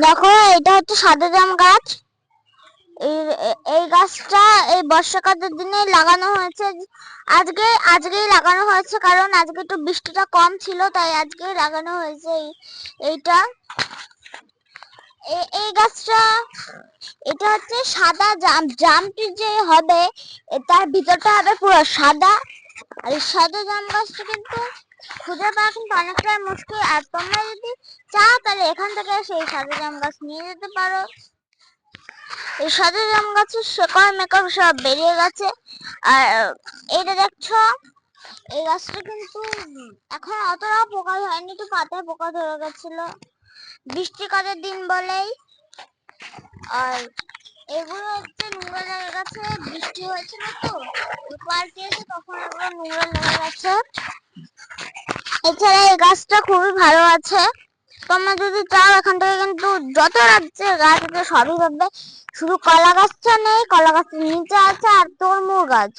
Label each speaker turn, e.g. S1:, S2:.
S1: দেখো, এটা হচ্ছে সাদা জাম গাছ। এই এই গাছটা এই বর্ষাকালের দিনে লাগানো হয়েছে। আজকেই লাগানো হয়েছে, কারণ আজকে একটু বৃষ্টিটা কম ছিল, তাই আজকেই লাগানো হয়েছে এইটা। এই গাছটা, এটা হচ্ছে সাদা জাম। জামটি যে হবে তার ভিতরটা হবে পুরো সাদা। আর এই সাদা জাম গাছটা কিন্তু খুঁজে পাওয়া কিন্তু অনেকটাই মুশকিল। আর তোমরা যদি চাও তাহলে এখান থেকে সেই সাদা জাম গাছ নিয়ে যেতে পারো। এই সাদা জাম গাছের শেকড় মেকড় সব বেরিয়ে গেছে। আর এইটা দেখছো, এই গাছটা কিন্তু এখন অতটাও পোকা হয়নি, একটু পাতায় পোকা ধরে গেছিল বৃষ্টিকালের দিন বলেই। আর এগুলো হচ্ছে নোংরা লেগে গেছে, বৃষ্টি হয়েছিল তো পাল্টে এসে তখন এগুলো নোংরা লেগে গেছে। এছাড়া এই গাছটা খুবই ভালো আছে। তোমরা যদি চাও এখান থেকে কিন্তু যত রাজ্যের গাছ আছে সবই পাবে, শুধু কলা গাছটা নেই। কলা গাছের নিচে আছে আর তরমুজ গাছ।